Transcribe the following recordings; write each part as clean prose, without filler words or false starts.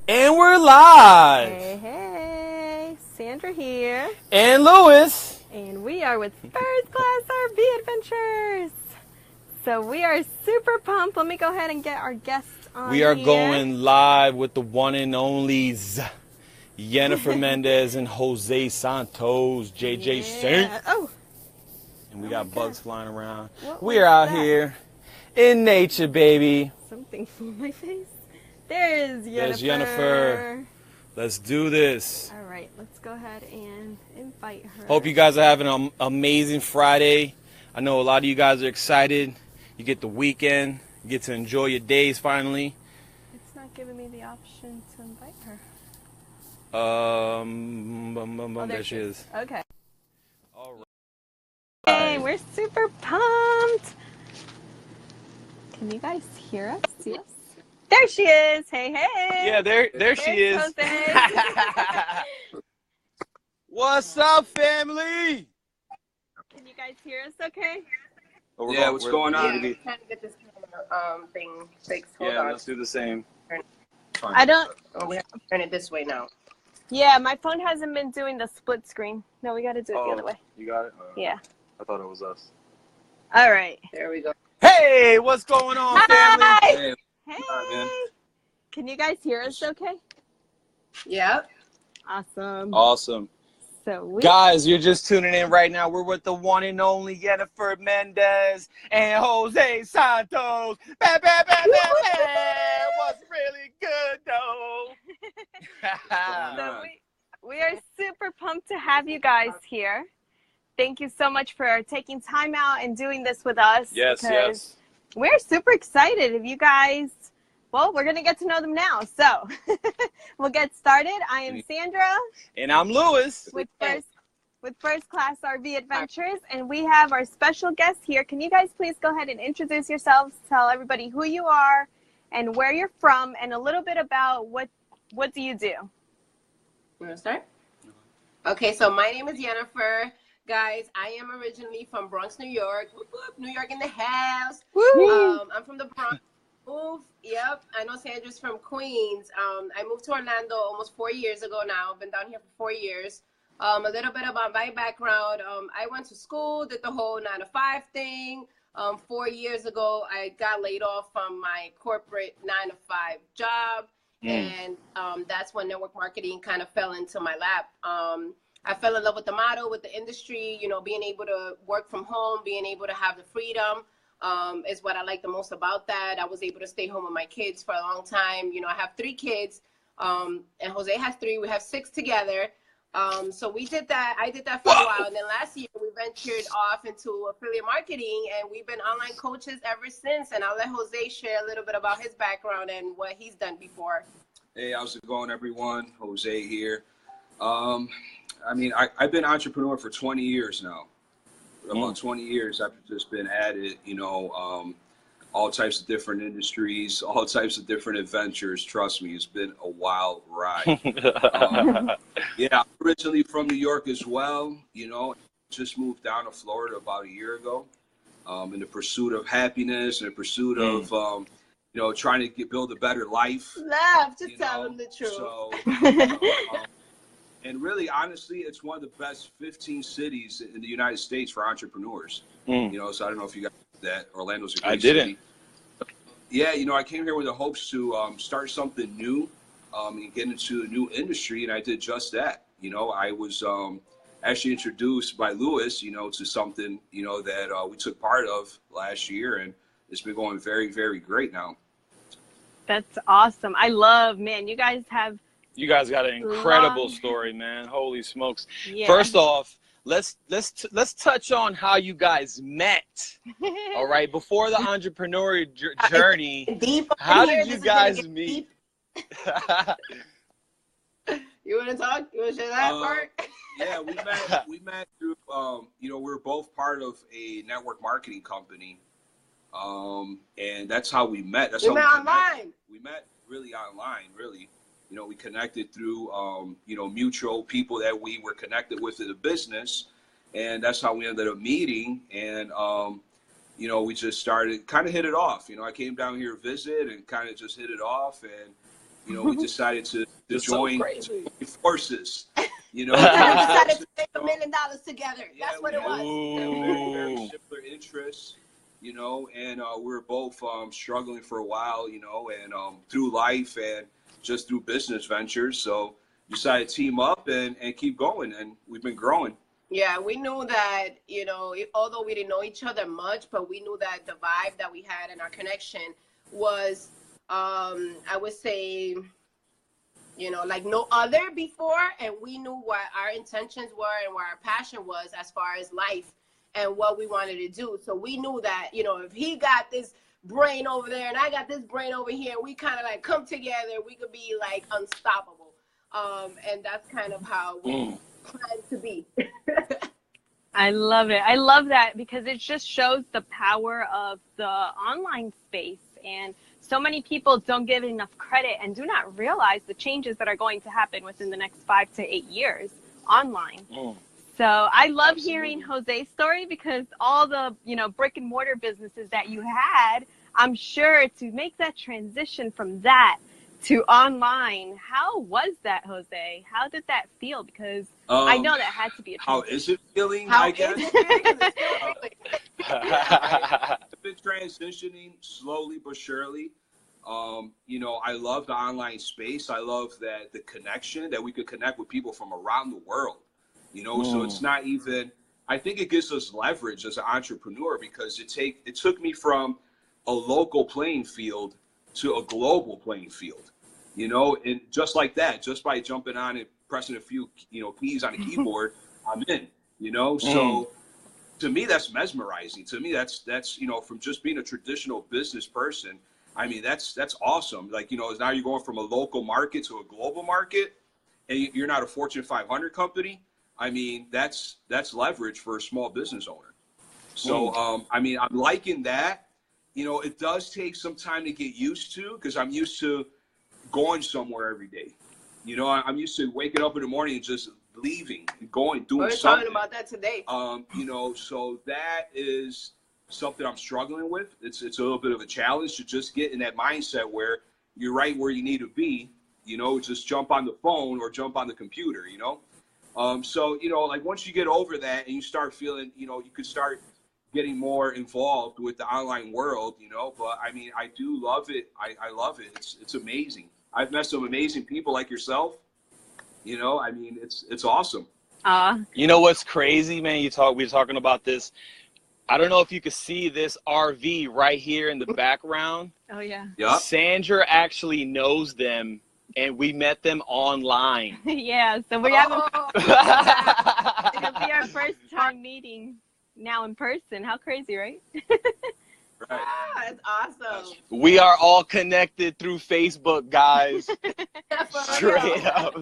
And we're live. Hey, hey, Sandra here. And Lewis. And we are with First Class RV Adventures. So we are super pumped. Let me go ahead and get our guests on We are here. going live with the one and onlys, Yhenny Mendez and Jose Santos, JJ Saint. Oh. And we got bugs flying around. What We are was out that? here in nature, baby. Something flew in my face. There's There's Yennefer. Let's do this. All right, let's go ahead and invite her. Hope you guys are having an amazing Friday. I know a lot of you guys are excited. You get the weekend. You get to enjoy your days finally. It's not giving me the option to invite her. There she is. Okay. All right. Hey, we're super pumped. Can you guys hear us? See us? There she is. Hey, hey. Yeah, there she is. Jose. What's up, family? Can you guys hear us okay? Oh, Yeah, what's going on? Yeah, trying to get this camera thing fixed. Hold on. Let's do the same. I don't. Oh, we have to turn it this way now. Yeah, my phone hasn't been doing the split screen. No, we got to do it the other way. You got it? Yeah. I thought it was us. All right. There we go. Hey, what's going on, family? Hi. Hey, Hey. all right, man. Can you guys hear us okay? Yep. Awesome. Awesome. So we. Guys, you're just tuning in right now. We're with the one and only Yhenny Mendez and Jose Santos. Bam, bam, bam, bam, bam. What's really good, though? So we are super pumped to have you guys here. Thank you so much for taking time out and doing this with us. Yes, because yes. We're super excited. If you guys, well, we're going to get to know them now. So we'll get started. I am Sandra And I'm Lewis. with First Class RV Adventures, and we have our special guest here. Can you guys please go ahead and introduce yourselves, tell everybody who you are and where you're from, and a little bit about what do you do? You want to start? Okay, so my name is Yennefer. Guys, I am originally from Bronx, New York. Whoop, whoop, New York in the house. Woo! I'm from the Bronx. Yep. I know Sandra's from Queens. I moved to Orlando almost 4 years ago now. I've been down here for 4 years. A little bit about my background. I went to school, did the whole 9-to-5 thing. 4 years ago, I got laid off from my corporate 9-to-5 job. And that's when network marketing kind of fell into my lap. I fell in love with the model, with the industry, you know, being able to work from home, being able to have the freedom is what I like the most about that. I was able to stay home with my kids for a long time. You know, I have 3 kids and Jose has 3. We have 6 together. So we did that. I did that for a while. And then last year we ventured off into affiliate marketing, and we've been online coaches ever since. And I'll let Jose share a little bit about his background and what he's done before. Hey, how's it going, everyone? Jose here. I mean, I've been an entrepreneur for 20 years now. About 20 years, I've just been at it, you know, all types of different industries, all types of different adventures. Trust me, it's been a wild ride. Yeah, I'm originally from New York as well. You know, just moved down to Florida about a year ago in the pursuit of happiness and the pursuit of, you know, trying to build a better life. Laugh, just tell him the truth. So, and really, honestly, it's one of the best 15 cities in the United States for entrepreneurs. You know, so I don't know if you got that. Orlando's a great city. I didn't. Yeah, you know, I came here with the hopes to start something new and get into a new industry, and I did just that. You know, I was actually introduced by Lewis, you know, to something, you know, that we took part of last year, and it's been going very, very great now. That's awesome. I love, man, you guys got an incredible story, man. Holy smokes. Yeah. First off, let's touch on how you guys met. All right, before the entrepreneurial journey, how did you guys meet? You want to talk? You want to share that part? Yeah, we met through you know, we're both part of a network marketing company. And that's how we met. That's we how met we online. We met really online, really. You know, we connected through, you know, mutual people that we were connected with in the business. And that's how we ended up meeting. And, you know, we just started, kind of hit it off. You know, I came down here to visit and kind of just hit it off. And you know, we decided to join forces. You know, we decided to make $1 million together. That's what it was. Very similar interests, you know, and we were both struggling for a while, you know, and through life and just through business ventures. So decided to team up and keep going, and we've been growing. Yeah, we knew that, you know, although we didn't know each other much, but we knew that the vibe that we had and our connection was, I would say, you know, like no other before. And we knew what our intentions were and what our passion was as far as life and what we wanted to do. So we knew that, you know, if he got this brain over there and I got this brain over here, we kind of like come together, we could be like unstoppable. And that's kind of how we plan to be. I love it. I love that because it just shows the power of the online space. And so many people don't give it enough credit and do not realize the changes that are going to happen within the next 5 to 8 years online. So I love hearing Jose's story because all the, you know, brick and mortar businesses that you had, I'm sure to make that transition from that to online, how was that, Jose? How did that feel? Because I know that had to be a transition. How is it feeling, How I guess? is it feeling? I've been transitioning slowly but surely. You know, I love the online space. I love that the connection, that we could connect with people from around the world. You know, so it's not even, I think it gives us leverage as an entrepreneur because it took me from a local playing field to a global playing field, you know, and just like that, just by jumping on and pressing a few, you know, keys on a keyboard, I'm in, you know. So to me, that's mesmerizing. To me, that's, you know, from just being a traditional business person, I mean, that's awesome. Like, you know, now you're going from a local market to a global market and you're not a Fortune 500 company. I mean, that's leverage for a small business owner. So, I mean, I'm liking that. You know, it does take some time to get used to because I'm used to going somewhere every day. You know, I'm used to waking up in the morning and just leaving, doing something. We're talking about that today. You know, so that is something I'm struggling with. It's a little bit of a challenge to just get in that mindset where you're right where you need to be. You know, just jump on the phone or jump on the computer. You know, so you know, like once you get over that and you start feeling, you know, you could start getting more involved with the online world, you know, but I mean, I do love it. I love it. It's amazing. I've met some amazing people like yourself, you know, I mean, it's awesome. You know what's crazy, man? We were talking about this. I don't know if you could see this RV right here in the background. Oh yeah. Yep. Sandra actually knows them and we met them online. Yeah. So we have it'll be our first time meeting. Now in person. How crazy, right? Right. That's awesome. We are all connected through Facebook, guys. Straight up.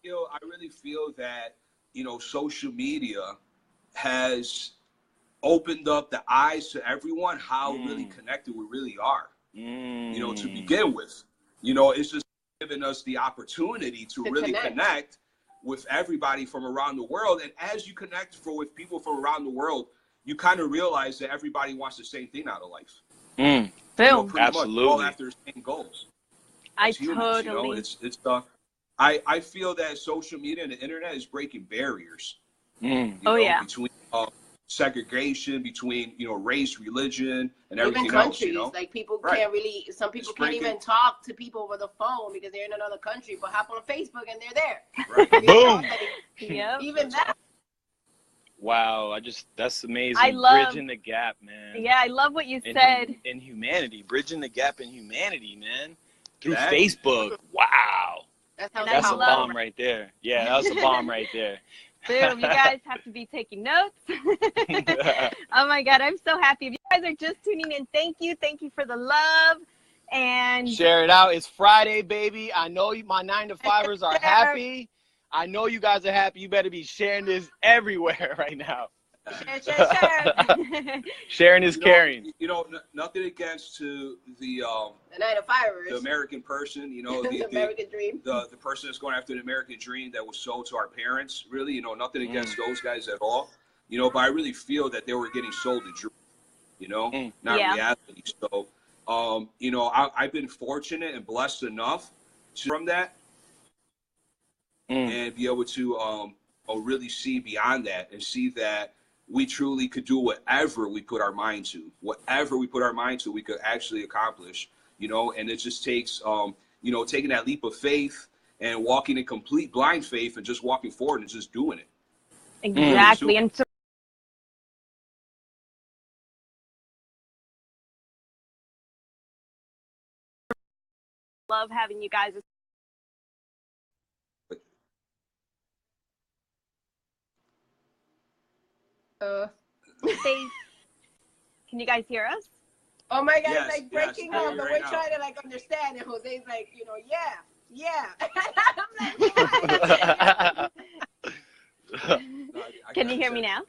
You know, I really feel that, you know, social media has opened up the eyes to everyone how really connected we really are. You know, to begin with. You know, it's just giving us the opportunity to really connect with everybody from around the world. And as you connect with people from around the world, you kind of realize that everybody wants the same thing out of life. Boom. You know, pretty Absolutely. much all after the same goals. I Humans, totally. you know, I feel that social media and the internet is breaking barriers. You know, yeah. Between segregation, between, you know, race, religion, and everything even else. countries, You know? like people can't really. Some people can't even talk to people over the phone because they're in another country, but hop on Facebook and they're there. Right. Boom. Yep. Even that. Wow, that's amazing. I love bridging the gap, man. Yeah, I love what you said. In humanity, bridging the gap in humanity, man. Through That- Facebook. Wow. That's a bomb right there. Yeah, that was a bomb right there. Boom, you guys have to be taking notes. Oh my God, I'm so happy. If you guys are just tuning in, thank you. Thank you for the love. And share it out. It's Friday, baby. I know my 9-to-5ers are happy. I know you guys are happy. You better be sharing this everywhere right now. Share. Sharing is caring. You know, nothing against to the 9-to-5ers. the American person, you know, the American dream. The person that's going after the American dream that was sold to our parents, really, you know, nothing against those guys at all, you know, but I really feel that they were getting sold a dream, you know, not reality. So, You know, I've been fortunate and blessed enough from that and be able to really see beyond that and see that we truly could do whatever we put our mind to. Whatever we put our mind to, we could actually accomplish, you know, and it just takes, you know, taking that leap of faith and walking in complete blind faith and just walking forward and just doing it. Exactly. And so love having you guys. Can you guys hear us? Oh my God, Yes, it's like breaking up, but we're trying to like understand. And Jose's like, you know, yeah. I'm like, Can you hear me now?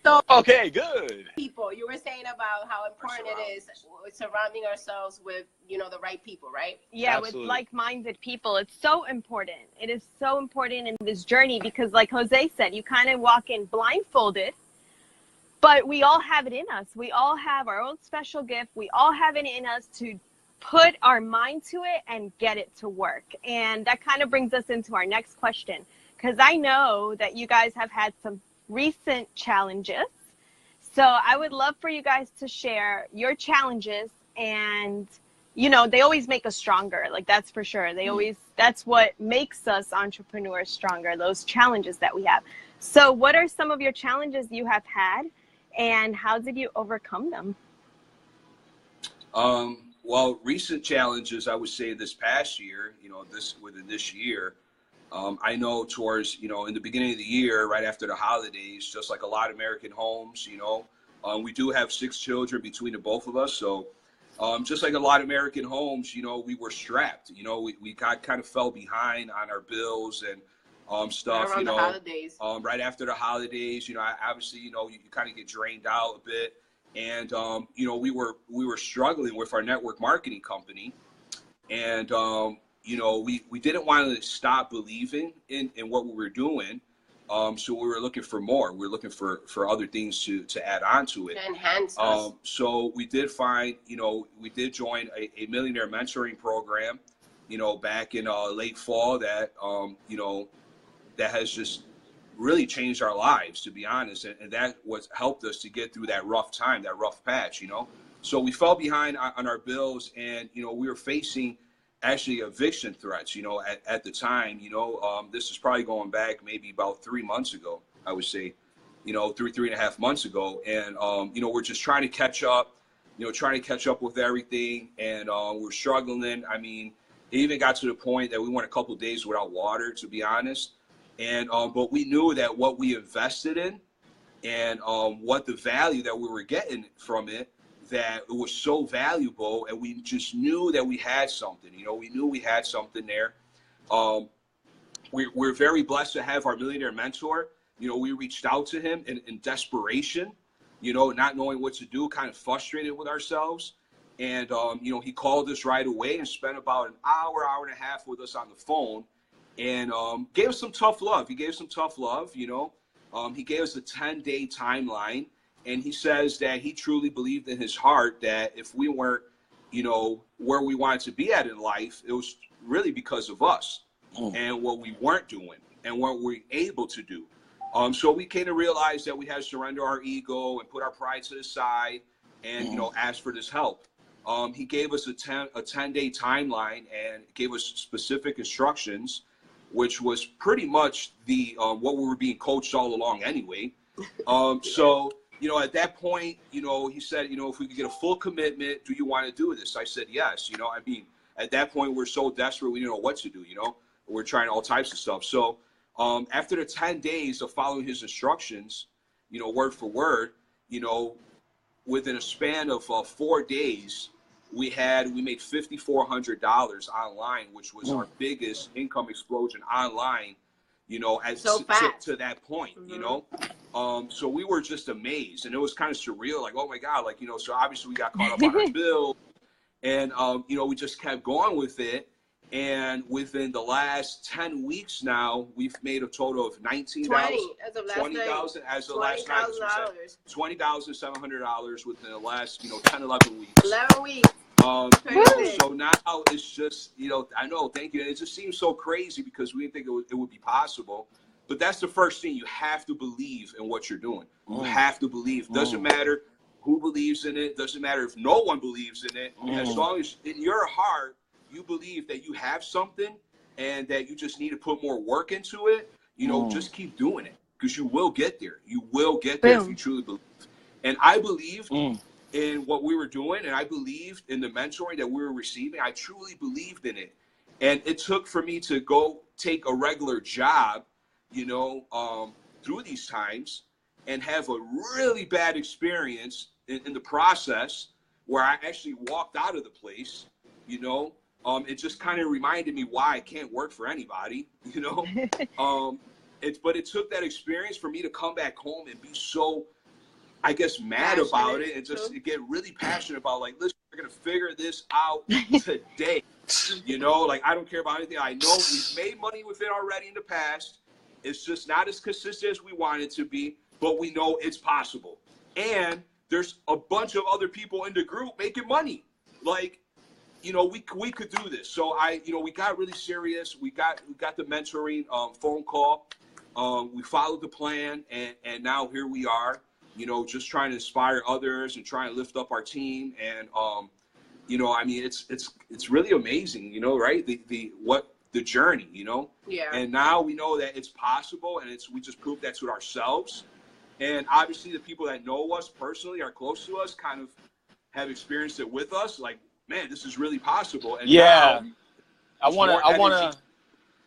So, okay, good. people, you were saying about how important it is surrounding ourselves with, you know, the right people, right? Yeah, Absolutely. with like-minded people. It's so important. It is so important in this journey because, like Jose said, you kind of walk in blindfolded, but we all have it in us. We all have our own special gift. We all have it in us to put our mind to it and get it to work. And that kind of brings us into our next question, because I know that you guys have had some recent challenges. So I would love for you guys to share your challenges, and, you know, they always make us stronger. Like, that's for sure. They always, that's what makes us entrepreneurs stronger, those challenges that we have. So what are some of your challenges you have had, and how did you overcome them? Well, recent challenges, I would say this past year, you know, within this year, I know towards, you know, in the beginning of the year, right after the holidays, just like a lot of American homes, you know, we do have 6 children between the both of us. So just like a lot of American homes, you know, we were strapped, you know, we kind of fell behind on our bills and stuff, you know, right after the holidays, you know, obviously, you know, you kind of get drained out a bit. And, you know, we were struggling with our network marketing company. And, you know, we didn't want to stop believing in what we were doing. So we were looking for more. We were looking for other things to add on to it. To enhance us. So we did find, you know, we did join a millionaire mentoring program, you know, back in late fall that, you know, that has just really changed our lives, to be honest. And that was helped us to get through that rough time, that rough patch, you know. So we fell behind on our bills, and, you know, we were facing actually eviction threats, you know, at the time, you know. This is probably going back maybe about 3 months ago, I would say, you know, three and a half months ago. And, you know, we're just trying to catch up, you know, trying to catch up with everything. And we're struggling. I mean, it even got to the point that we went a couple of days without water, to be honest. And but we knew that what we invested in and what the value that we were getting from it, that it was so valuable, and we just knew that we had something. You know, we knew we had something there. We're very blessed to have our millionaire mentor. You know, we reached out to him in desperation, you know, not knowing what to do, kind of frustrated with ourselves. And, you know, he called us right away and spent about an hour and a half with us on the phone. And gave us some tough love. He gave some tough love, you know. He gave us a 10-day timeline. And he says that he truly believed in his heart that if we weren't, you know, where we wanted to be at in life, it was really because of us and what we weren't doing and what we were able to do. So we came to realize that we had to surrender our ego and put our pride to the side and, you know, ask for this help. He gave us a 10-day timeline and gave us specific instructions, which was pretty much the what we were being coached all along anyway. So, you know, at that point, you know, he said, you know, if we could get a full commitment, do you want to do this? I said, yes. You know, I mean, at that point, we're so desperate, we didn't know what to do, you know. We're trying all types of stuff. So after the 10 days of following his instructions, you know, word for word, you know, within a span of 4 days, we made $5,400 online, which was our biggest income explosion online, you know, to that point, you know. So we were just amazed, and it was kind of surreal, like, oh my God, like, you know, so obviously we got caught up on our bill, and, you know, we just kept going with it. And within the last 10 weeks now, we've made a total of $20,000 as of last night. $20,700 within the last, you know, 10, 11 weeks. 11 weeks. So now it's just, I know, thank you. And it just seems so crazy because we didn't think it would be possible. But that's the first thing. You have to believe in what you're doing. You have to believe. Doesn't matter who believes in it. Doesn't matter if no one believes in it. As long as in your heart you believe that you have something and that you just need to put more work into it, just keep doing it because you will get there. You will get there if you truly believe. And I believed in what we were doing, and I believed in the mentoring that we were receiving. I truly believed in it. And it took for me to go take a regular job, through these times and have a really bad experience in the process where I actually walked out of the place, it just kind of reminded me why I can't work for anybody, but it took that experience for me to come back home and be so, I guess, mad about it and just get really passionate about, like, listen, we're going to figure this out today. I don't care about anything. I know we've made money with it already in the past. It's just not as consistent as we want it to be, but we know it's possible. And there's a bunch of other people in the group making money. Like, we could do this. So we got really serious. We got the mentoring phone call. We followed the plan, and now here we are, just trying to inspire others and trying to lift up our team. And, it's really amazing, right? The journey, Yeah. And now we know that it's possible, and we just proved that to ourselves. And obviously the people that know us personally, are close to us, kind of have experienced it with us. Like, man, this is really possible. And yeah, now, I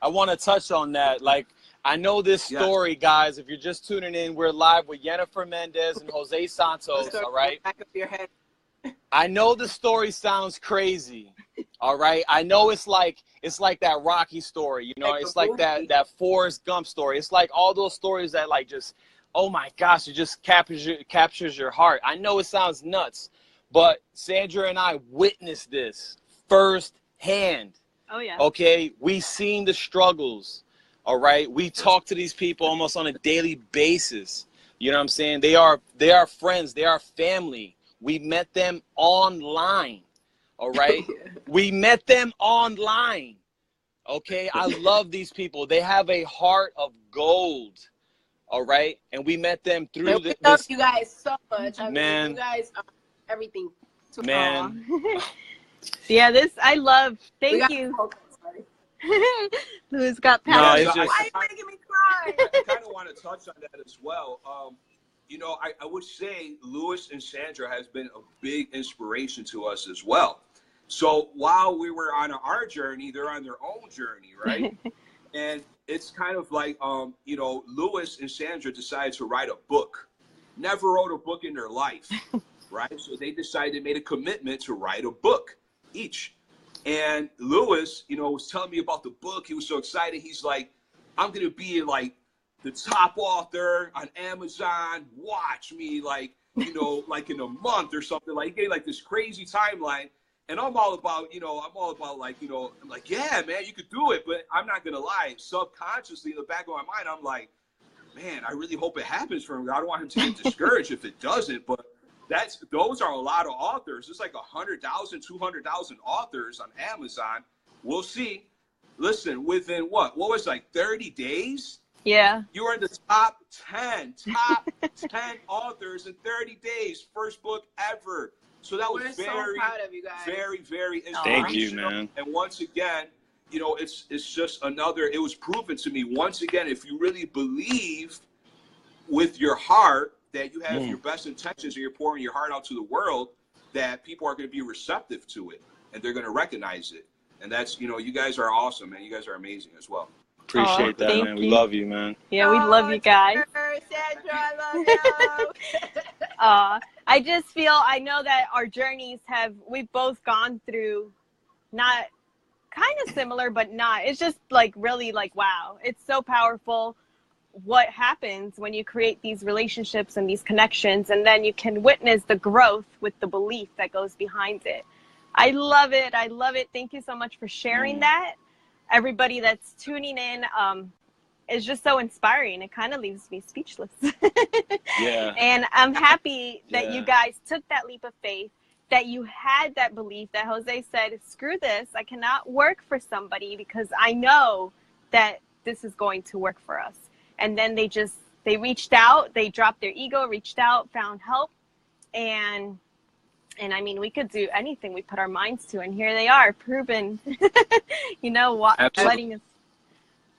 want to touch on that. Like, I know this story, guys. If you're just tuning in, we're live with Yhenny Mendez and Jose Santos. All right. Back of your head. I know the story sounds crazy. All right. I know it's like that Rocky story. It's like that Forrest Gump story. It's like all those stories that, like, just, oh my gosh, it just captures your heart. I know it sounds nuts, but Sandra and I witnessed this firsthand. Oh yeah. Okay. We seen the struggles. All right. We talk to these people almost on a daily basis. You know what I'm saying? They are friends. They are family. We met them online. All right. We met them online. Okay. I love these people. They have a heart of gold. All right. And we met them through we love you guys so much. Man. You guys are everything to man. Yeah, thank you. Lou's got passion. No, it's just, why are you making me cry? I kind of want to touch on that as well. I would say Louis and Sandra has been a big inspiration to us as well. So while we were on our journey, they're on their own journey, right? And it's kind of like, Louis and Sandra decided to write a book. Never wrote a book in their life, right? So they decided, made a commitment to write a book each. And Louis, was telling me about the book. He was so excited. He's like, I'm going to be like the top author on Amazon. Watch me, like in a month or something. Like, he gave like this crazy timeline. And I'm all about, I'm like, yeah, man, you could do it. But I'm not going to lie. Subconsciously, in the back of my mind, I'm like, man, I really hope it happens for him. I don't want him to get discouraged if it doesn't. But those are a lot of authors. It's like 100,000, 200,000 authors on Amazon. We'll see. Listen, within what was like 30 days? Yeah. You were in the top 10 authors in 30 days. First book ever. So that was so proud of you guys. very, very inspirational. Thank you, man. And once again, it's just it was proven to me once again, if you really believe with your heart that you have your best intentions and you're pouring your heart out to the world, that people are going to be receptive to it and they're going to recognize it. And that's, you guys are awesome, man. You guys are amazing as well. Appreciate that, man. We love you, man. Yeah, we love you guys. Sandra, I love you. I just feel, I know that our journeys we've both gone through, not kind of similar, but not. It's just like really like, wow, it's so powerful what happens when you create these relationships and these connections, and then you can witness the growth with the belief that goes behind it. I love it. I love it. Thank you so much for sharing that. Everybody that's tuning in, is just so inspiring. It kind of leaves me speechless. Yeah. And I'm happy that you guys took that leap of faith, that you had that belief that Jose said, screw this, I cannot work for somebody because I know that this is going to work for us. And then they reached out, they dropped their ego, reached out, found help. And I mean, we could do anything we put our minds to, and here they are, proven, you know, letting us,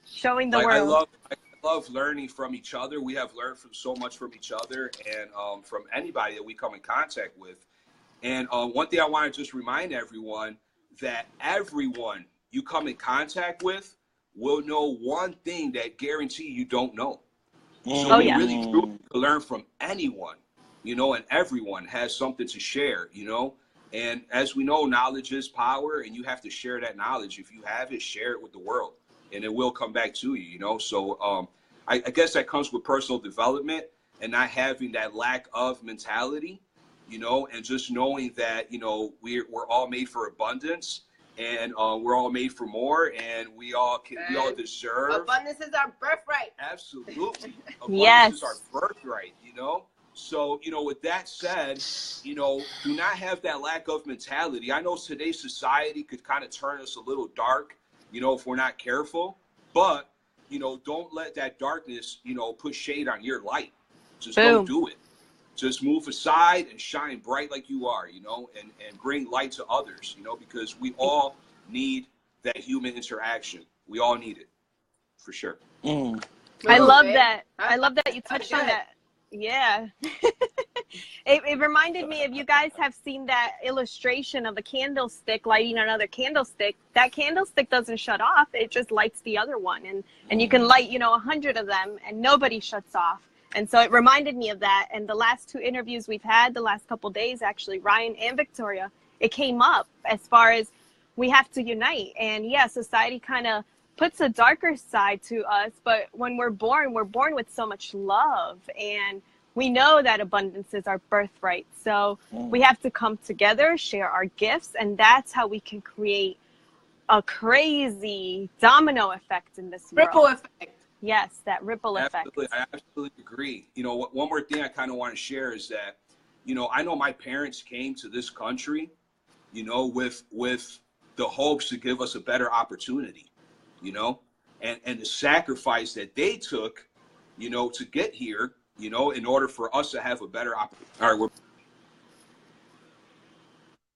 showing the world. I love learning from each other. We have learned from so much from each other and from anybody that we come in contact with. And one thing I want to just remind everyone, that everyone you come in contact with will know one thing that guarantee you don't know. So we really do learn from anyone, you know, and everyone has something to share, you know. And as we know, knowledge is power, and you have to share that knowledge. If you have it, share it with the world, and it will come back to you, you know. So I guess that comes with personal development and not having that lack of mentality, you know, and just knowing that, you know, we're all made for abundance, and we're all made for more, and we all deserve. Abundance is our birthright. Absolutely. Yes. Abundance is our birthright, you know. So, you know, with that said, you know, do not have that lack of mentality. I know today's society could kind of turn us a little dark, you know, if we're not careful, but, you know, don't let that darkness, you know, put shade on your light. Just don't do it. Just move aside and shine bright like you are, you know, and bring light to others, you know, because we all need that human interaction. We all need it, for sure. I love that. I love that you touched on that. Yeah. It reminded me, if you guys have seen that illustration of a candlestick lighting another candlestick, that candlestick doesn't shut off. It just lights the other one. And you can light, you know, 100 of them and nobody shuts off. And so it reminded me of that. And the last two interviews we've had, the last couple of days, actually, Ryan and Victoria, it came up as far as we have to unite. And yeah, society kind of puts a darker side to us. But when we're born with so much love. And we know that abundance is our birthright. So we have to come together, share our gifts. And that's how we can create a crazy domino effect in this world. Ripple effect. Yes, that ripple effect. I absolutely agree. You know, one more thing I kind of want to share is that, you know, I know my parents came to this country, you know, with the hopes to give us a better opportunity, you know, and the sacrifice that they took, you know, to get here, you know, in order for us to have a better opportunity. All right, we're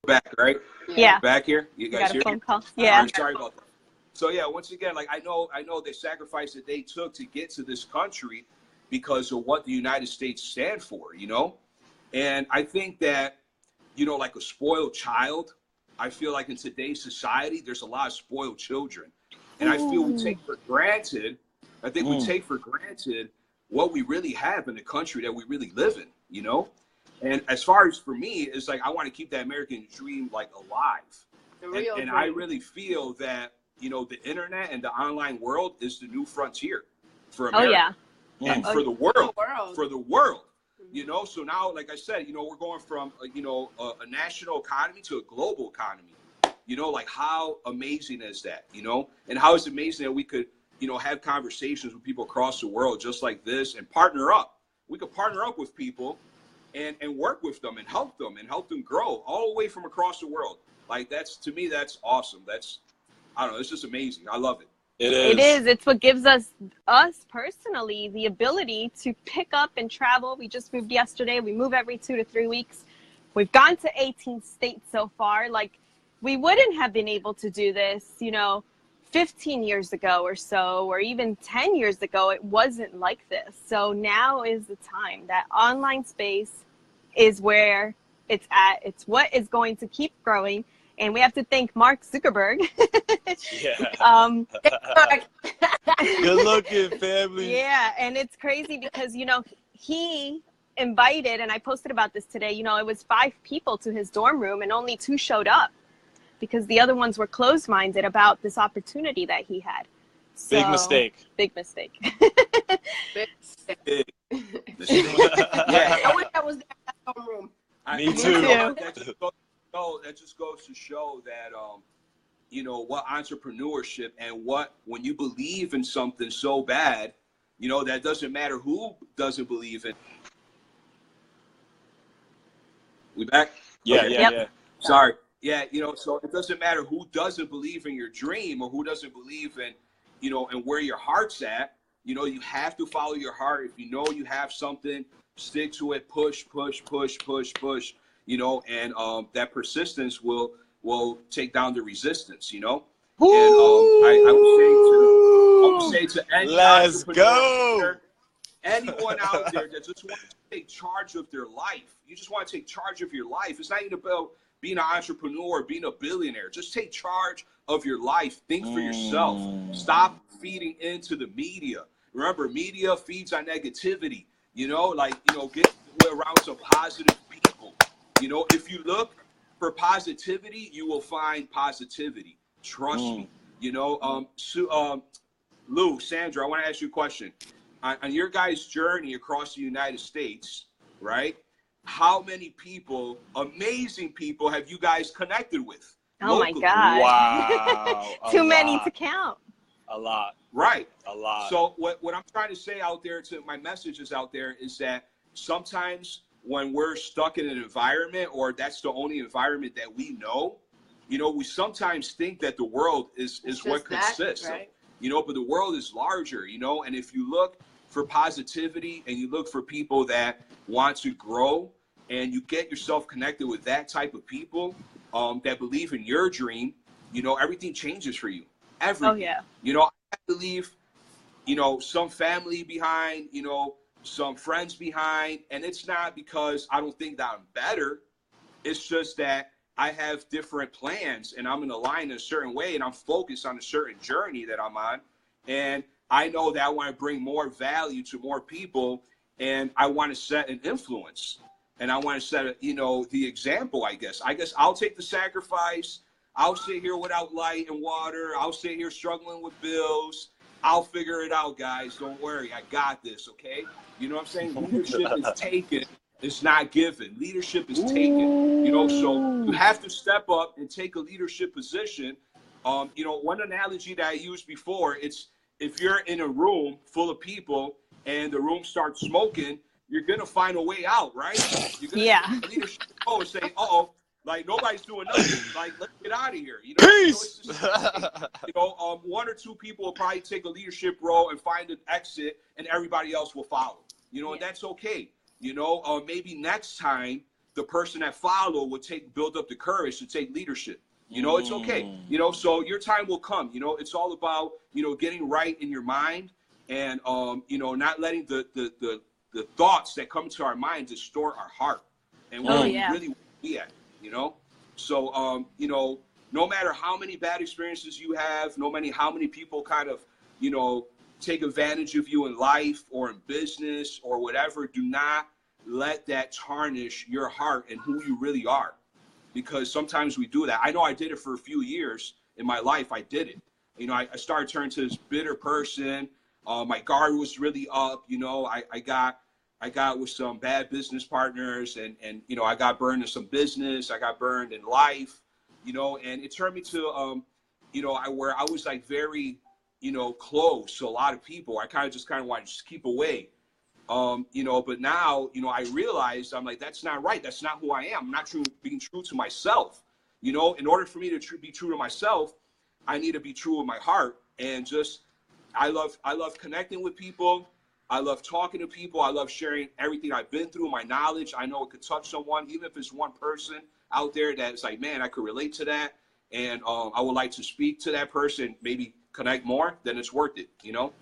back, right? Yeah. We're back here. You guys hear me? Phone call. Yeah. Right, sorry about that. So yeah, once again, like I know the sacrifice that they took to get to this country because of what the United States stand for, you know? And I think that, you know, like a spoiled child, I feel like in today's society, there's a lot of spoiled children. And I feel we take for granted, we take for granted what we really have in the country that we really live in, you know? And as far as for me, it's like I want to keep that American dream like alive. And I really feel that, you know, the internet and the online world is the new frontier for America. Oh, yeah. And for the world, you know. So now, like I said, you know, we're going from, you know, a national economy to a global economy, you know, like how amazing is that, you know, and how it's amazing that we could, you know, have conversations with people across the world just like this and partner up. We could partner up with people and work with them and help them grow all the way from across the world. Like to me, that's awesome. I don't know. It's just amazing. I love it. It is. It's what gives us personally the ability to pick up and travel. We just moved yesterday. We move every 2 to 3 weeks. We've gone to 18 states so far. Like, we wouldn't have been able to do this, you know, 15 years ago or so, or even 10 years ago. It wasn't like this. So now is the time. That online space is where it's at. It's what is going to keep growing. And we have to thank Mark Zuckerberg. Good looking, family. Yeah, and it's crazy because, you know, he invited, and I posted about this today, you know, it was 5 people to his dorm room and only 2 showed up because the other ones were closed-minded about this opportunity that he had. So, big mistake. Big mistake. Big mistake. Yeah. I wish I was there in that dorm room. Me too. That just goes to show that, you know, what entrepreneurship and when you believe in something so bad, you know, that doesn't matter who doesn't believe in. We back? Yeah, Okay. yeah, yeah. Sorry. Yeah, you know, so it doesn't matter who doesn't believe in your dream or who doesn't believe in, you know, and where your heart's at. You know, you have to follow your heart. If you know you have something, stick to it, push, push, push, push, push, you know, and that persistence will take down the resistance, you know. And I would say to any Let's entrepreneur go. there, anyone out there that just wants to take charge of their life. You just want to take charge of your life. It's not even about being an entrepreneur or being a billionaire. Just take charge of your life. Think for yourself. Stop feeding into the media. Remember, media feeds on negativity. You know, like, you know, get around some positive people. You know, if you look for positivity, you will find positivity. Trust me. You know, Lou, Sandra, I want to ask you a question. On your guys' journey across the United States, right? How many people, amazing people, have you guys connected with? Oh locally? my God. Wow. Too many to count. A lot. Right. A lot. So what I'm trying to say out there to my messages out there is that sometimes when we're stuck in an environment, or that's the only environment that we know, you know, we sometimes think that the world is what consists of, you know, but the world is larger, you know, and if you look for positivity and you look for people that want to grow and you get yourself connected with that type of people that believe in your dream, you know, everything changes for you. Everything. Oh, yeah. You know, I had to leave, you know, some family behind, you know, some friends behind. And it's not because I don't think that I'm better. It's just that I have different plans and I'm in a line in a certain way and I'm focused on a certain journey that I'm on. And I know that I want to bring more value to more people and I want to set an influence and I want to set, you know, the example, I guess. I'll take the sacrifice. I'll sit here without light and water. I'll sit here struggling with bills. I'll figure it out, guys. Don't worry. I got this, okay? You know what I'm saying? Leadership is taken. It's not given. Leadership is taken. You know, so you have to step up and take a leadership position. You know, one analogy that I used before, it's if you're in a room full of people and the room starts smoking, you're going to find a way out, right? You're going to take leadership and say, uh-oh. Like, nobody's doing nothing. Like, let's get out of here. You know, Peace! You know, one or two people will probably take a leadership role and find an exit, and everybody else will follow. You know, and that's okay. You know, maybe next time the person that follow will build up the courage to take leadership. You know, it's okay. You know, so your time will come. You know, it's all about, you know, getting right in your mind and, you know, not letting the thoughts that come to our mind distort our heart and where we really want to be at. You know, so, you know, no matter how many bad experiences you have, no matter how many people kind of, you know, take advantage of you in life or in business or whatever, do not let that tarnish your heart and who you really are. Because sometimes we do that. I know I did it for a few years in my life. I did it. You know, I started turning to this bitter person. My guard was really up. You know, I got with some bad business partners and, you know, I got burned in some business. I got burned in life, you know, and it turned me to, you know, where I was like very, you know, close to a lot of people. I kind of wanted to just keep away, you know, but now, you know, I realized I'm like, that's not right. That's not who I am. I'm not being true to myself. You know, in order for me to be true to myself, I need to be true with my heart and just, I love connecting with people. I love talking to people. I love sharing everything I've been through, my knowledge. I know it could touch someone, even if it's one person out there that's like, man, I could relate to that. And I would like to speak to that person, maybe connect more, then it's worth it, you know?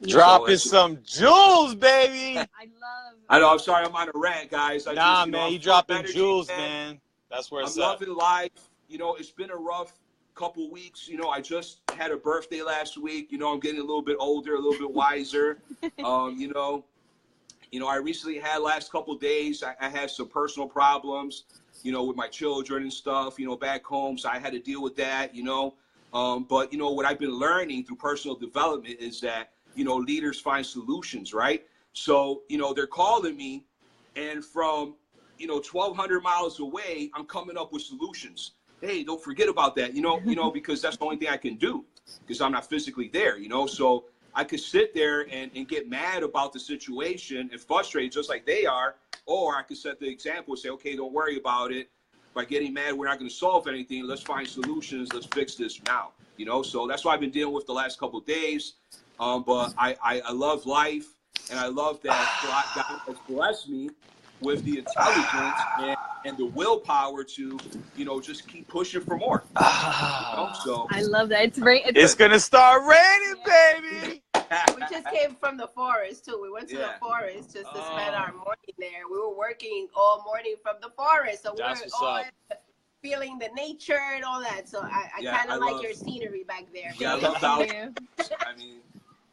Dropping some jewels, baby. I know, I'm sorry I'm on a rant, guys. Nah, man, you dropping jewels, man. That's where it's at. I'm loving life. You know, it's been a rough couple weeks. You know, I just had a birthday last week. You know, I'm getting a little bit older, a little bit wiser. You know, I recently had last couple days, I had some personal problems, you know, with my children and stuff, you know, back home. So I had to deal with that, you know. But, you know, what I've been learning through personal development is that, you know, leaders find solutions, right? So, you know, they're calling me and from, you know, 1,200 miles away, I'm coming up with solutions. Hey, don't forget about that, you know, because that's the only thing I can do because I'm not physically there, you know. So I could sit there and get mad about the situation and frustrated just like they are, or I could set the example and say, okay, don't worry about it. by getting mad, we're not going to solve anything. Let's find solutions. Let's fix this now. You know, so that's what I've been dealing with the last couple of days. But I love life, and I love that God has blessed me with the intelligence and the willpower to, you know, just keep pushing for more. You know? So I love that. It's gonna start raining, baby. We just came from the forest too. We went to the forest just to spend our morning there. We were working all morning from the forest, so we were all feeling the nature and all that. So I kind of like your scenery back there. Yeah, I love how. I mean,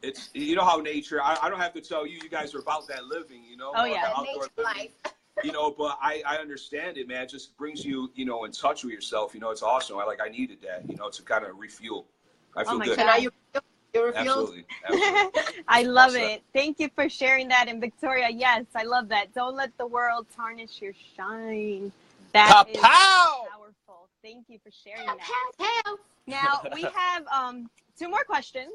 it's, you know how nature. I don't have to tell you. You guys are about that living. You know. Oh yeah. Outdoor life. You know, but I understand it, man. It just brings you, you know, in touch with yourself. You know, it's awesome. I needed that, you know, to kind of refuel. I feel good. So now you're refueled? Absolutely. I love it. Thank you for sharing that. And Victoria, yes, I love that. Don't let the world tarnish your shine. That is powerful. Thank you for sharing that. Now we have 2 more questions.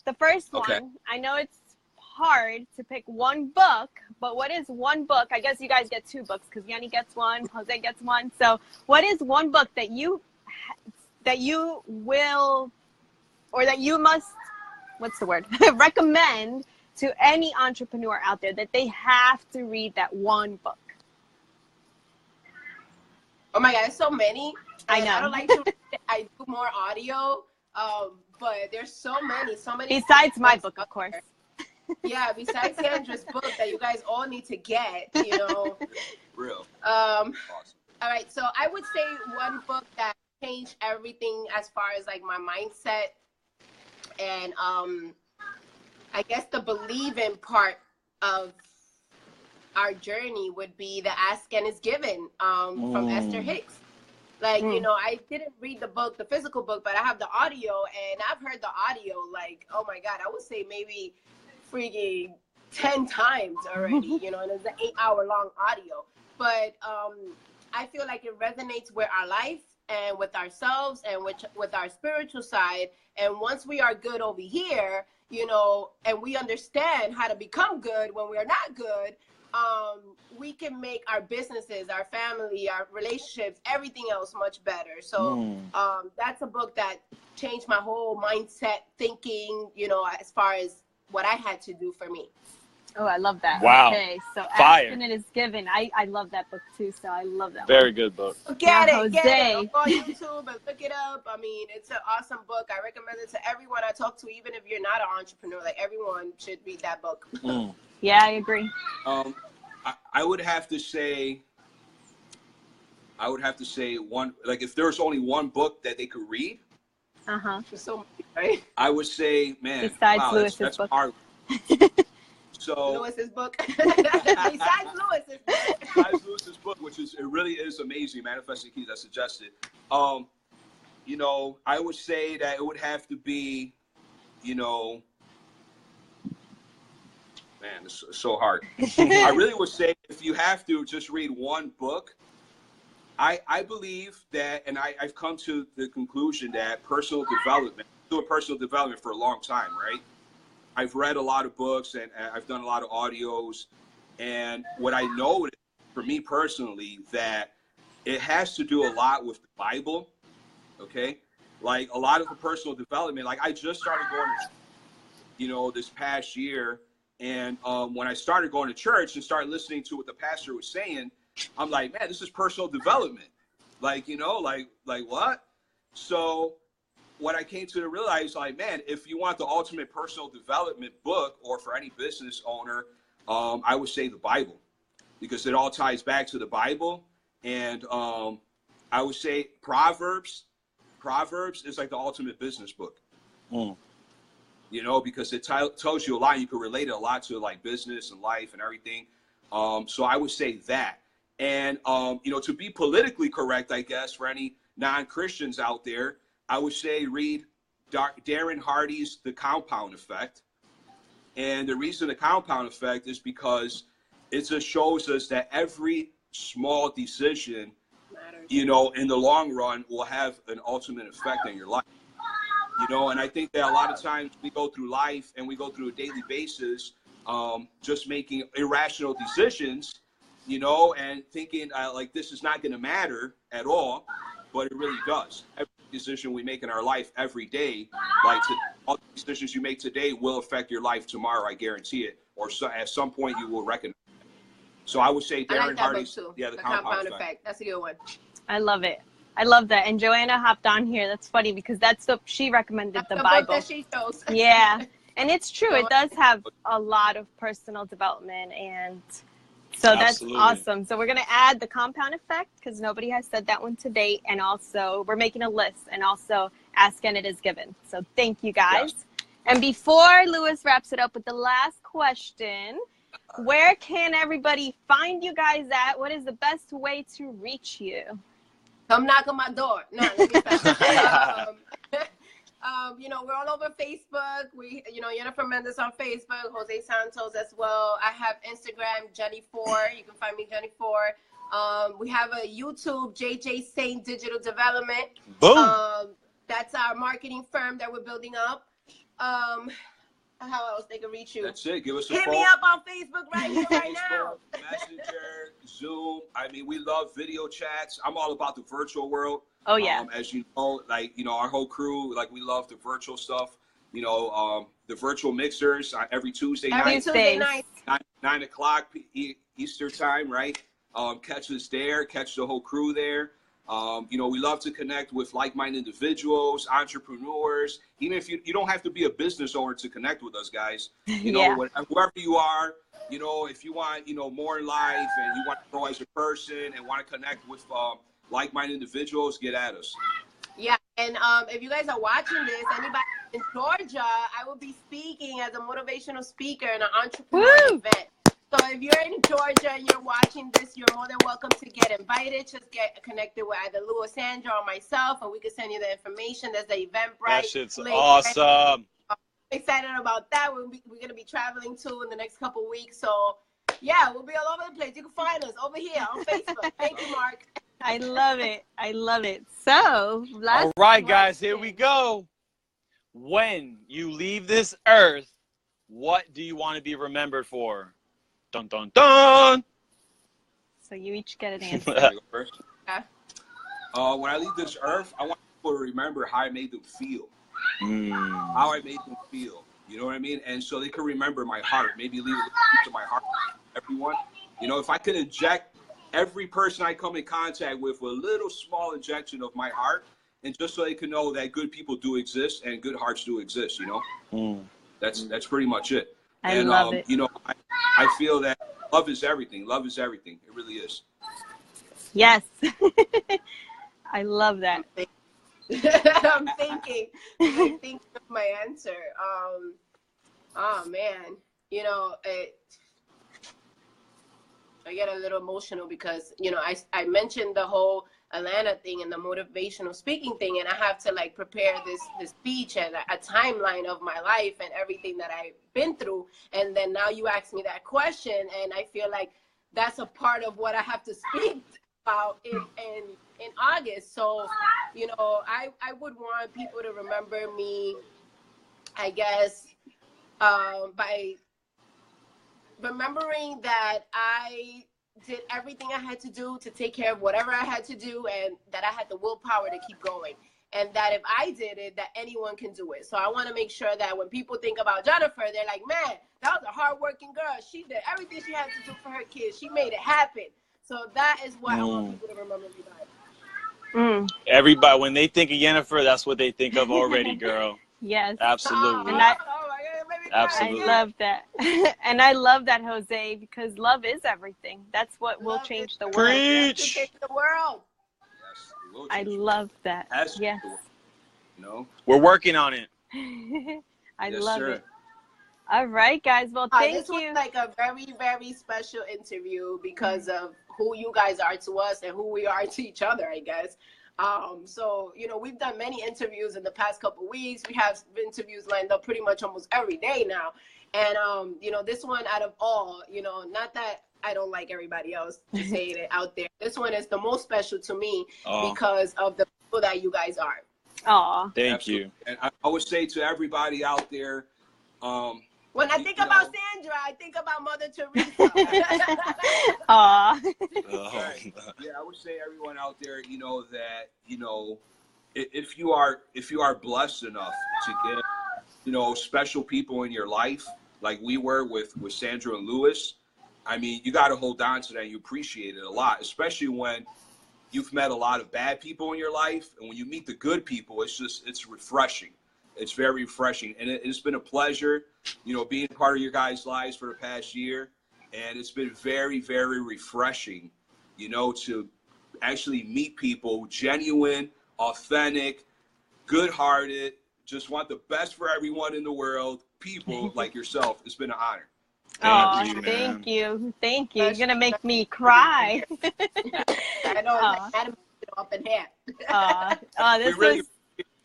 The first one, I know it's hard to pick one book, but what is one book? I guess you guys get 2 books because Yhenny gets 1, Jose gets 1. So what is one book that you will, or that you must, what's the word, recommend to any entrepreneur out there that they have to read that one book? Oh my God, there's so many. I know. I don't like to read it. I do more audio, but there's so many. Besides my book, of course. Yeah, besides Sandra's book that you guys all need to get, you know. Real. Awesome. All right, so I would say one book that changed everything as far as like my mindset and I guess the believing part of our journey would be the Ask and It's Given from Esther Hicks. Like, you know, I didn't read the book, the physical book, but I have the audio, and I've heard the audio like, oh my God, I would say maybe freaking 10 times already, you know, and it's an 8-hour-long audio. But I feel like it resonates with our life and with ourselves and with our spiritual side. And once we are good over here, you know, and we understand how to become good when we are not good, we can make our businesses, our family, our relationships, everything else much better. So that's a book that changed my whole mindset thinking, you know, as far as what I had to do for me. Oh, I love that. Wow. Okay, so Fire. Ask and It Is Given. I love that book too, so I love that Very good book. Get Now, it. Go on YouTube and look it up. I mean, it's an awesome book. I recommend it to everyone I talk to, even if you're not an entrepreneur. Like, everyone should read that book. Yeah, I agree. I would have to say one, like if there's only one book that they could read, So, right? I would say, man, Besides wow, Lewis's that's book. hard. So Lewis's book. Besides Lewis's book, which is, it really is amazing, Manifesting Keys, I suggested. You know, I would say that it would have to be, you know, man, it's so hard. I really would say if you have to just read one book, I believe that, and I've come to the conclusion that personal development, doing personal development for a long time, right? I've read a lot of books and I've done a lot of audios. And what I know for me personally, that it has to do a lot with the Bible, okay? Like a lot of the personal development, like I just started going to, you know, this past year. And when I started going to church and started listening to what the pastor was saying, I'm like, man, this is personal development. Like, you know, like what? So what I came to realize, like, man, if you want the ultimate personal development book, or for any business owner, I would say the Bible, because it all ties back to the Bible. And I would say Proverbs is like the ultimate business book. You know, because it tells you a lot. You can relate it a lot to like business and life and everything. So I would say that. And, you know, to be politically correct, I guess, for any non-Christians out there, I would say read Darren Hardy's The Compound Effect. And the reason The Compound Effect is because it just shows us that every small decision, you know, in the long run will have an ultimate effect on your life. You know, and I think that a lot of times we go through life and we go through a daily basis, just making irrational decisions, you know, and thinking like this is not going to matter, at all, but it really does. Every decision we make in our life every day, all the decisions you make today will affect your life tomorrow. I guarantee it. Or at some point you will recognize it. So I would say Darren Hardy's, the compound effect. That's a good one. I love it. I love that. And Joanna hopped on here. That's funny because she recommended the book Bible. that she chose. Yeah. And it's true. It does have a lot of personal development. And so that's awesome. So we're going to add the compound effect because nobody has said that one to date. And also we're making a list and also ask and it is given. So thank you guys. Yes. And before Lewis wraps it up with the last question, where can everybody find you guys at? What is the best way to reach you? Come knock on my door. No, let me stop. We're all over Facebook. Jennifer Mendez on Facebook, Jose Santos as well. I have Instagram, Jenny4. You can find me Jenny4. We have a YouTube, JJ Saint Digital Development. Boom. That's our marketing firm that we're building up. How else they can reach you? That's it. Give us a Hit phone. me up on Facebook right here, right now. Messenger, Zoom. I mean, we love video chats. I'm all about the virtual world. Oh, yeah. As you know, our whole crew, we love the virtual stuff. The virtual mixers every Tuesday night. 9 o'clock Eastern time, right? Catch us there. Catch the whole crew there. We love to connect with like-minded individuals, entrepreneurs. Even if you don't have to be a business owner to connect with us, guys. Wherever you are, if you want, more in life and you want to grow as a person and want to connect with like-minded individuals, get at us. Yeah, and if you guys are watching this, anybody in Georgia, I will be speaking as a motivational speaker in an entrepreneur event. So if you're in Georgia and you're watching this, you're more than welcome to get invited. Just get connected with either Lou or Sandra or myself, and we can send you the information. There's the Eventbrite. That shit's awesome. I'm excited about that. We're going to be traveling too in the next couple weeks. So, yeah, we'll be all over the place. You can find us over here on Facebook. Thank you, Mark. I love it. I love it. So, all right, guys, here we go. When you leave this earth, what do you want to be remembered for? Dun, dun, dun. So you each get an answer. Yeah. When I leave this earth, I want people to remember how I made them feel. How I made them feel. You know what I mean? And so they can remember my heart. Maybe leave a piece of my heart to everyone. If I could inject every person I come in contact with a little small injection of my heart, and just so they can know that good people do exist and good hearts do exist, That's pretty much it. I love it. I feel that love is everything. Love is everything. It really is. Yes. I love that. I'm thinking of my answer. Oh man, I get a little emotional because I mentioned the whole Atlanta thing and the motivational speaking thing, and I have to prepare this speech and a timeline of my life and everything that I've been through. And then now you ask me that question, and I feel like that's a part of what I have to speak about in August. So, I would want people to remember me, I guess, by remembering that I did everything I had to do to take care of whatever I had to do, and that I had the willpower to keep going, and that if I did it, that anyone can do it. So I want to make sure that when people think about Jennifer, they're like, man, that was a hardworking girl. She did everything she had to do for her kids. She made it happen. So that is what I want people to remember me by. Everybody, when they think of Jennifer, that's what they think of already, girl. Yes. Absolutely. Absolutely. I love that. And I love that, Jose, because love is everything. That's what will change the world. Preach. Change the world. Yes, it will I change love that. Yes. We're working on it. I love it. All right, guys. Well, thank you. This was a very, very special interview because of who you guys are to us and who we are to each other, I guess. So, we've done many interviews in the past couple of weeks. We have interviews lined up pretty much almost every day now. And, this one out of all, not that I don't like everybody else to say it out there. This one is the most special to me because of the people that you guys are. Aw. Thank you. And I would say to everybody out there, When I think about Sandra, I think about Mother Teresa. Aw. Right. Yeah, I would say everyone out there, that, if you are blessed enough to get, special people in your life, like we were with Sandra and Lewis, I mean, you got to hold on to that. You appreciate it a lot, especially when you've met a lot of bad people in your life. And when you meet the good people, it's refreshing. It's very refreshing. And it's been a pleasure, being part of your guys' lives for the past year. And it's been very, very refreshing, to actually meet people, genuine, authentic, good-hearted, just want the best for everyone in the world, people like yourself. It's been an honor. Thank you. You're going to make me cry. I know, Adam up in here. This was...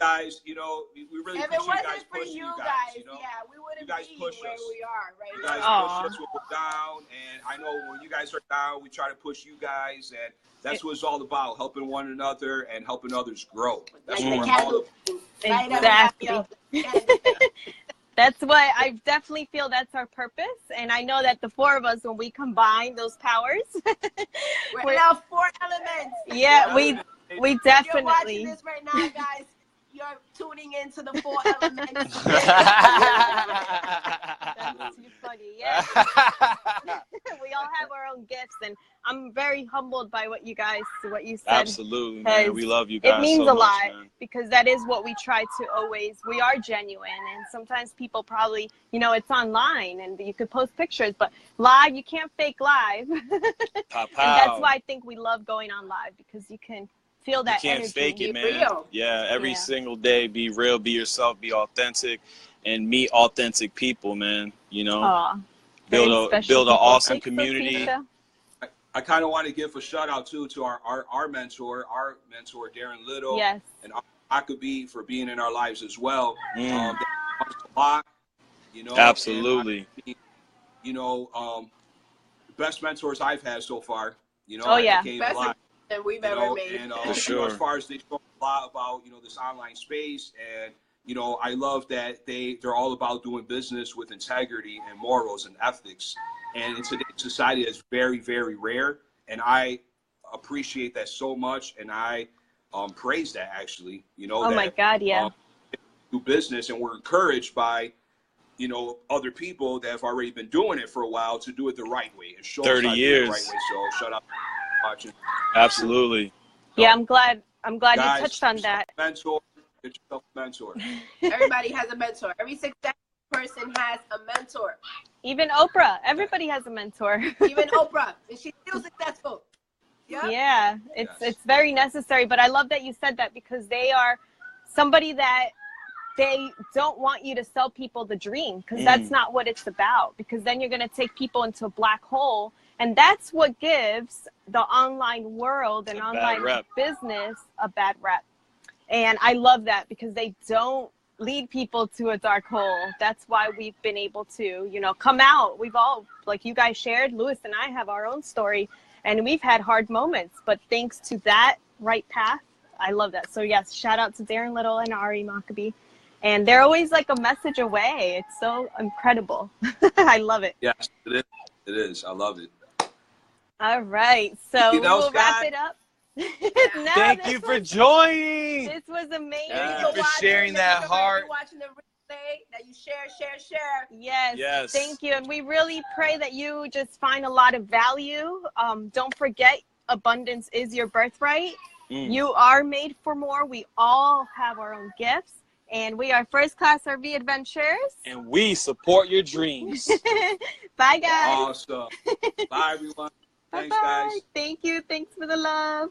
guys, we really if appreciate it wasn't you guys for pushing you guys, yeah, we wouldn't you guys be push where us. we are right you now. guys push us when we're down, and I know when you guys are down, we try to push you guys, and that's what it's all about, helping one another and helping others grow. That's what we're all about. Exactly. That's what I definitely feel that's our purpose. And I know that the four of us, when we combine those powers, we're now 4 elements. Yeah, we definitely. If you're watching this right now, guys, you're tuning into the 4 elements. That's too funny. Yeah. We all have our own gifts, and I'm very humbled by what you said. Absolutely, man. We love you guys. It means so a lot, much, because that is what we try to always. We are genuine, and sometimes people probably, it's online, and you could post pictures, but live, you can't fake live. Pow, pow. And that's why I think we love going on live, because you can feel that you can't energy. fake it, man. Real. Yeah, every single day, be real, be yourself, be authentic, and meet authentic people, man. Build an awesome community. I kind of want to give a shout out too to our mentor, Darren Little, and Akabi for being in our lives as well. A lot, Absolutely. And, best mentors I've had so far. Best that we've ever made. And for sure. As far as they talk a lot about this online space, and I love that they're all about doing business with integrity and morals and ethics. And in today's society, it's very, very rare. And I appreciate that so much. And I praise that, actually. My God, yeah. Do business, and we're encouraged by, other people that have already been doing it for a while to do it the right way and show 30 years. The right way. So shout out to watching. Absolutely. Yeah, I'm glad guys, you touched on that. Mentor, get yourself a mentor. Everybody has a mentor. Every successful person has a mentor. Even Oprah. Everybody has a mentor. Even Oprah. And she's still successful. Yep. Yeah, it's very necessary. But I love that you said that, because they are somebody that they don't want you to sell people the dream, because that's not what it's about, because then you're going to take people into a black hole. And that's what gives the online world and online business a bad rep. And I love that, because they don't lead people to a dark hole. That's why we've been able to, come out. We've all, like you guys shared, Lewis and I have our own story, and we've had hard moments, but thanks to that right path, I love that. So yes, shout out to Darren Little and Ari Maccabee. And they're always like a message away. It's so incredible. I love it. Yes, it is. It is. I love it. All right. So we'll wrap it up. Thank you for joining. This was amazing. Thank you for sharing that heart. Watching the replay, that you share. Yes. Thank you. And we really pray that you just find a lot of value. Don't forget, abundance is your birthright. You are made for more. We all have our own gifts. And we are First Class RV Adventures. And we support your dreams. Bye, guys. Awesome. Bye, everyone. Thanks, Bye-bye. guys. Thank you. Thanks for the love.